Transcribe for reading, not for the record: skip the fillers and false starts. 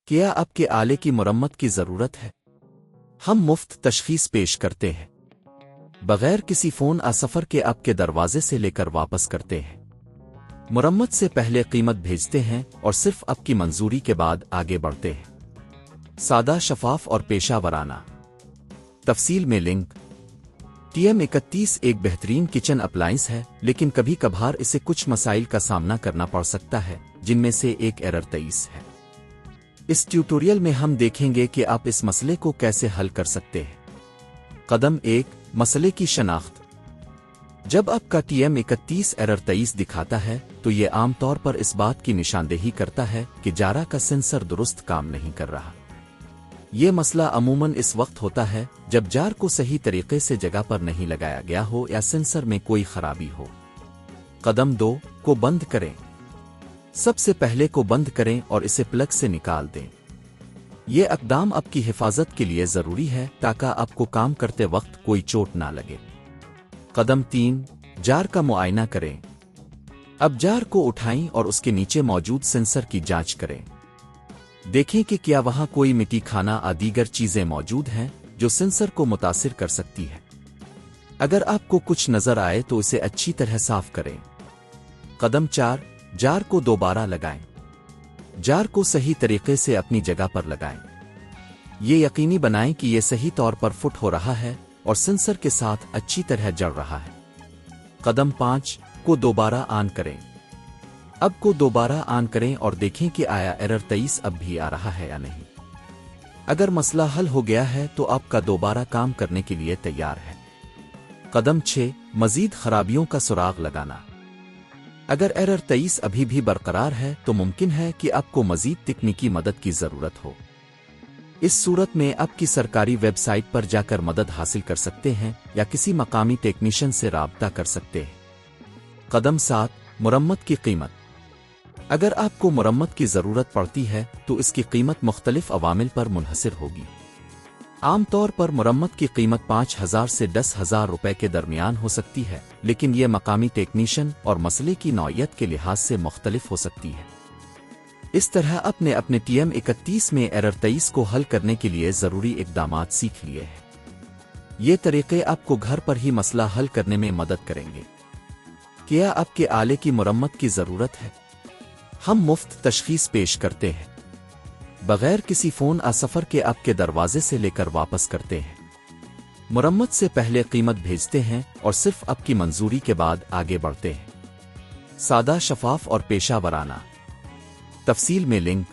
کیا آپ کے آلے کی مرمت کی ضرورت ہے؟ ہم مفت تشخیص پیش کرتے ہیں، بغیر کسی فون سفر کے آپ کے دروازے سے لے کر واپس کرتے ہیں۔ مرمت سے پہلے قیمت بھیجتے ہیں اور صرف آپ کی منظوری کے بعد آگے بڑھتے ہیں۔ سادہ، شفاف اور پیشہ ورانہ۔ تفصیل میں لنک۔ Tm31 ایک بہترین کچن اپلائنس ہے، لیکن کبھی کبھار اسے کچھ مسائل کا سامنا کرنا پڑ سکتا ہے، جن میں سے ایک ایرر 23 ہے۔ اس ٹیوٹوریل میں ہم دیکھیں گے کہ آپ اس مسئلے کو کیسے حل کر سکتے ہیں۔ قدم 1، مسئلے کی شناخت۔ جب آپ کا Tm31 ایرر 23 دکھاتا ہے تو یہ عام طور پر اس بات کی نشاندہی کرتا ہے کہ جارا کا سینسر درست کام نہیں کر رہا۔ یہ مسئلہ عموماً اس وقت ہوتا ہے جب جار کو صحیح طریقے سے جگہ پر نہیں لگایا گیا ہو یا سینسر میں کوئی خرابی ہو۔ قدم 2، کو بند کریں۔ سب سے پہلے کو بند کریں اور اسے پلگ سے نکال دیں۔ یہ اقدام آپ کی حفاظت کے لیے ضروری ہے تاکہ آپ کو کام کرتے وقت کوئی چوٹ نہ لگے۔ قدم 3، جار کا معائنہ کریں۔ اب جار کو اٹھائیں اور اس کے نیچے موجود سینسر کی جانچ کریں۔ دیکھیں کہ کیا وہاں کوئی مٹی، کھانا یا دیگر چیزیں موجود ہیں جو سینسر کو متاثر کر سکتی ہے۔ اگر آپ کو کچھ نظر آئے تو اسے اچھی طرح صاف کریں۔ قدم 4، جار کو دوبارہ لگائیں۔ جار کو صحیح طریقے سے اپنی جگہ پر لگائیں۔ یہ یقینی بنائیں کہ یہ صحیح طور پر فٹ ہو رہا ہے اور سینسر کے ساتھ اچھی طرح جڑ رہا ہے۔ قدم 5، کو دوبارہ آن کریں۔ اب کو دوبارہ آن کریں اور دیکھیں کہ آیا ایرر 23 اب بھی آ رہا ہے یا نہیں۔ اگر مسئلہ حل ہو گیا ہے تو آپ کا دوبارہ کام کرنے کے لیے تیار ہے۔ قدم 6، مزید خرابیوں کا سراغ لگانا۔ اگر ایرر 23 ابھی بھی برقرار ہے تو ممکن ہے کہ آپ کو مزید تکنیکی مدد کی ضرورت ہو۔ اس صورت میں آپ کی سرکاری ویب سائٹ پر جا کر مدد حاصل کر سکتے ہیں یا کسی مقامی ٹیکنیشین سے رابطہ کر سکتے ہیں۔ قدم 7، مرمت کی قیمت۔ اگر آپ کو مرمت کی ضرورت پڑتی ہے تو اس کی قیمت مختلف عوامل پر منحصر ہوگی۔ عام طور پر مرمت کی قیمت 5,000 سے 10,000 روپے کے درمیان ہو سکتی ہے، لیکن یہ مقامی ٹیکنیشین اور مسئلے کی نوعیت کے لحاظ سے مختلف ہو سکتی ہے۔ اس طرح آپ نے اپنے Tm31 میں ایرر 23 کو حل کرنے کے لیے ضروری اقدامات سیکھ لیے ہیں۔ یہ طریقے آپ کو گھر پر ہی مسئلہ حل کرنے میں مدد کریں گے۔ کیا آپ کے آلے کی مرمت کی ضرورت ہے؟ ہم مفت تشخیص پیش کرتے ہیں، بغیر کسی فون سفر کے آپ کے دروازے سے لے کر واپس کرتے ہیں۔ مرمت سے پہلے قیمت بھیجتے ہیں اور صرف آپ کی منظوری کے بعد آگے بڑھتے ہیں۔ سادہ، شفاف اور پیشہ ورانہ۔ تفصیل میں لنک۔